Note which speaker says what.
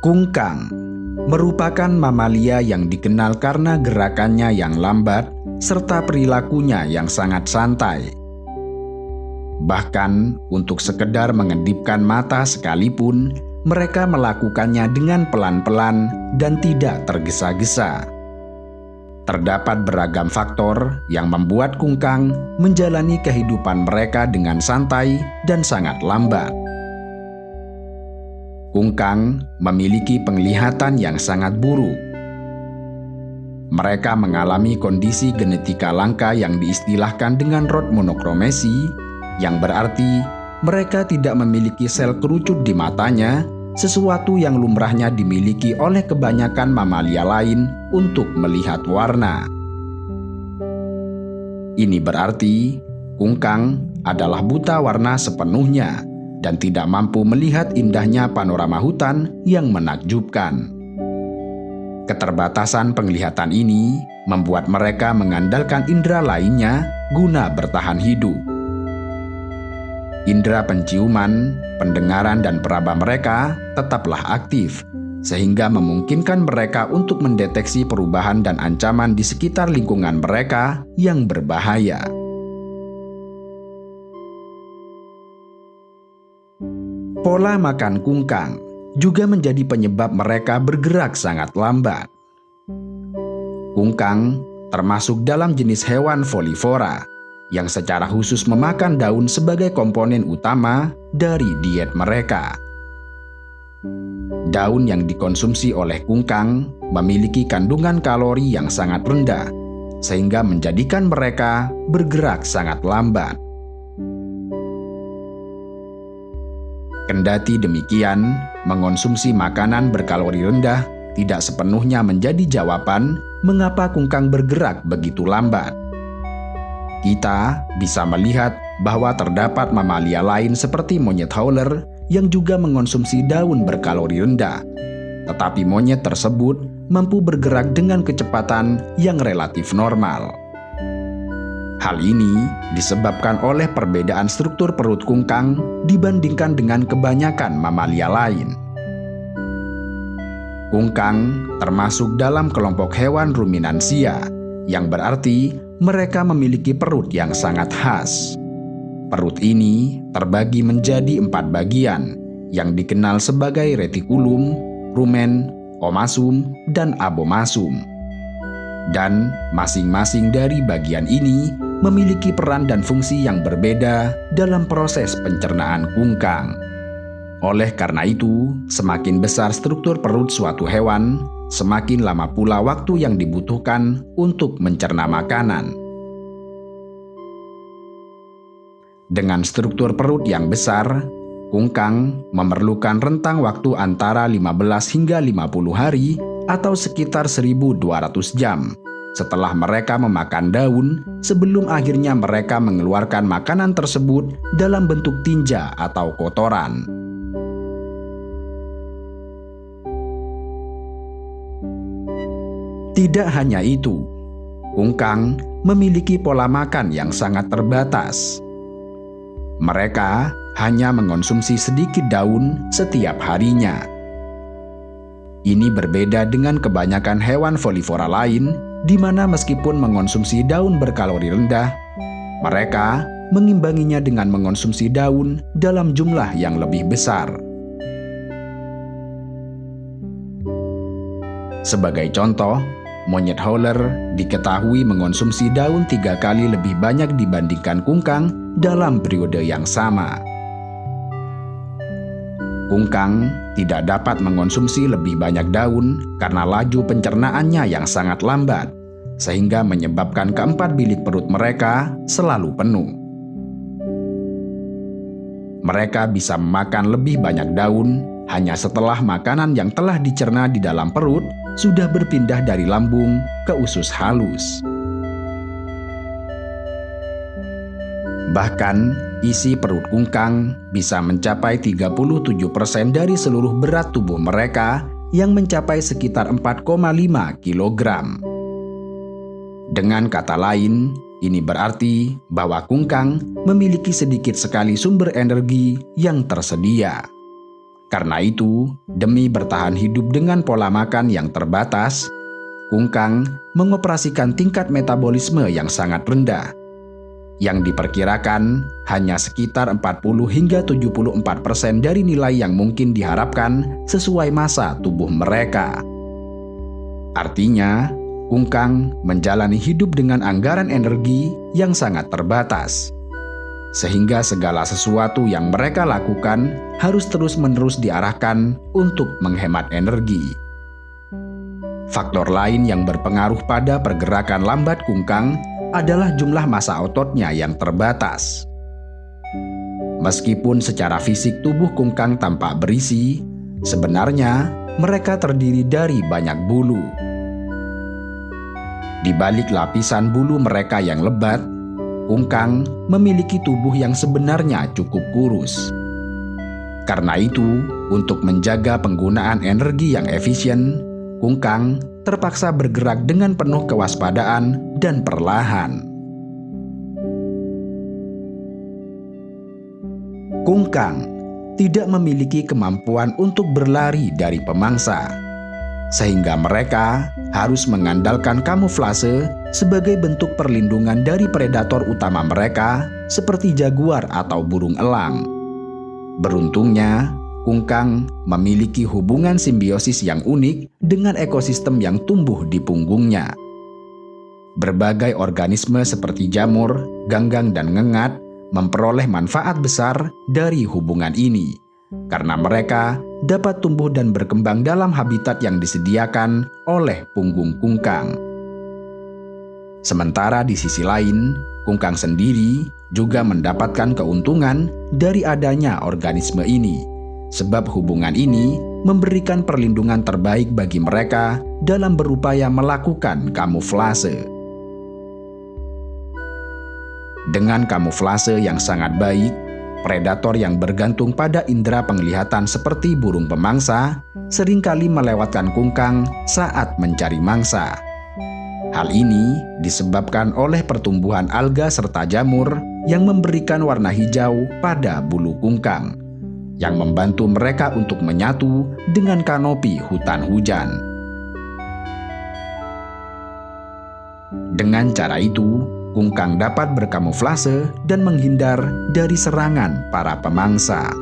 Speaker 1: Kungkang merupakan mamalia yang dikenal karena gerakannya yang lambat serta perilakunya yang sangat santai. Bahkan untuk sekedar mengedipkan mata sekalipun, mereka melakukannya dengan pelan-pelan dan tidak tergesa-gesa. Terdapat beragam faktor yang membuat kungkang menjalani kehidupan mereka dengan santai dan sangat lambat. Kungkang memiliki penglihatan yang sangat buruk. Mereka mengalami kondisi genetika langka yang diistilahkan dengan rod monokromesi, yang berarti mereka tidak memiliki sel kerucut di matanya, sesuatu yang lumrahnya dimiliki oleh kebanyakan mamalia lain untuk melihat warna. Ini berarti kungkang adalah buta warna sepenuhnya dan tidak mampu melihat indahnya panorama hutan yang menakjubkan. Keterbatasan penglihatan ini membuat mereka mengandalkan indera lainnya guna bertahan hidup. Indera penciuman, pendengaran, dan peraba mereka tetaplah aktif, sehingga memungkinkan mereka untuk mendeteksi perubahan dan ancaman di sekitar lingkungan mereka yang berbahaya. Pola makan kungkang juga menjadi penyebab mereka bergerak sangat lambat. Kungkang termasuk dalam jenis hewan folivora yang secara khusus memakan daun sebagai komponen utama dari diet mereka. Daun yang dikonsumsi oleh kungkang memiliki kandungan kalori yang sangat rendah, sehingga menjadikan mereka bergerak sangat lambat. Kendati demikian, mengonsumsi makanan berkalori rendah tidak sepenuhnya menjadi jawaban mengapa kungkang bergerak begitu lambat. Kita bisa melihat bahwa terdapat mamalia lain seperti monyet howler yang juga mengonsumsi daun berkalori rendah, tetapi monyet tersebut mampu bergerak dengan kecepatan yang relatif normal. Hal ini disebabkan oleh perbedaan struktur perut kungkang dibandingkan dengan kebanyakan mamalia lain. Kungkang termasuk dalam kelompok hewan ruminansia, yang berarti mereka memiliki perut yang sangat khas. Perut ini terbagi menjadi 4 bagian, yang dikenal sebagai retikulum, rumen, omasum, dan abomasum. Dan masing-masing dari bagian ini memiliki peran dan fungsi yang berbeda dalam proses pencernaan kungkang. Oleh karena itu, semakin besar struktur perut suatu hewan, semakin lama pula waktu yang dibutuhkan untuk mencerna makanan. Dengan struktur perut yang besar, kungkang memerlukan rentang waktu antara 15 hingga 50 hari atau sekitar 1.200 jam setelah mereka memakan daun sebelum akhirnya mereka mengeluarkan makanan tersebut dalam bentuk tinja atau kotoran. Tidak hanya itu, kungkang memiliki pola makan yang sangat terbatas. Mereka hanya mengonsumsi sedikit daun setiap harinya. Ini berbeda dengan kebanyakan hewan folivora lain, di mana meskipun mengonsumsi daun berkalori rendah, mereka mengimbanginya dengan mengonsumsi daun dalam jumlah yang lebih besar. Sebagai contoh, monyet howler diketahui mengonsumsi daun 3 kali lebih banyak dibandingkan kungkang dalam periode yang sama. Kungkang tidak dapat mengonsumsi lebih banyak daun karena laju pencernaannya yang sangat lambat, sehingga menyebabkan keempat bilik perut mereka selalu penuh. Mereka bisa memakan lebih banyak daun hanya setelah makanan yang telah dicerna di dalam perut sudah berpindah dari lambung ke usus halus. Bahkan, isi perut kungkang bisa mencapai 37% dari seluruh berat tubuh mereka yang mencapai sekitar 4,5 kg. Dengan kata lain, ini berarti bahwa kungkang memiliki sedikit sekali sumber energi yang tersedia. Karena itu, demi bertahan hidup dengan pola makan yang terbatas, kungkang mengoperasikan tingkat metabolisme yang sangat rendah, yang diperkirakan hanya sekitar 40 hingga 74% dari nilai yang mungkin diharapkan sesuai masa tubuh mereka. Artinya, kungkang menjalani hidup dengan anggaran energi yang sangat terbatas, sehingga segala sesuatu yang mereka lakukan harus terus-menerus diarahkan untuk menghemat energi. Faktor lain yang berpengaruh pada pergerakan lambat kungkang adalah jumlah massa ototnya yang terbatas. Meskipun secara fisik tubuh kungkang tampak berisi, sebenarnya mereka terdiri dari banyak bulu. Di balik lapisan bulu mereka yang lebat, kungkang memiliki tubuh yang sebenarnya cukup kurus. Karena itu, untuk menjaga penggunaan energi yang efisien, kungkang terpaksa bergerak dengan penuh kewaspadaan dan perlahan. Kungkang tidak memiliki kemampuan untuk berlari dari pemangsa, sehingga mereka harus mengandalkan kamuflase sebagai bentuk perlindungan dari predator utama mereka seperti jaguar atau burung elang. Beruntungnya, kungkang memiliki hubungan simbiosis yang unik dengan ekosistem yang tumbuh di punggungnya. Berbagai organisme seperti jamur, ganggang, dan ngengat memperoleh manfaat besar dari hubungan ini, karena mereka dapat tumbuh dan berkembang dalam habitat yang disediakan oleh punggung kungkang. Sementara di sisi lain, kungkang sendiri juga mendapatkan keuntungan dari adanya organisme ini, sebab hubungan ini memberikan perlindungan terbaik bagi mereka dalam berupaya melakukan kamuflase. Dengan kamuflase yang sangat baik, predator yang bergantung pada indera penglihatan seperti burung pemangsa seringkali melewatkan kungkang saat mencari mangsa. Hal ini disebabkan oleh pertumbuhan alga serta jamur yang memberikan warna hijau pada bulu kungkang, yang membantu mereka untuk menyatu dengan kanopi hutan hujan. Dengan cara itu, kungkang dapat berkamuflase dan menghindar dari serangan para pemangsa.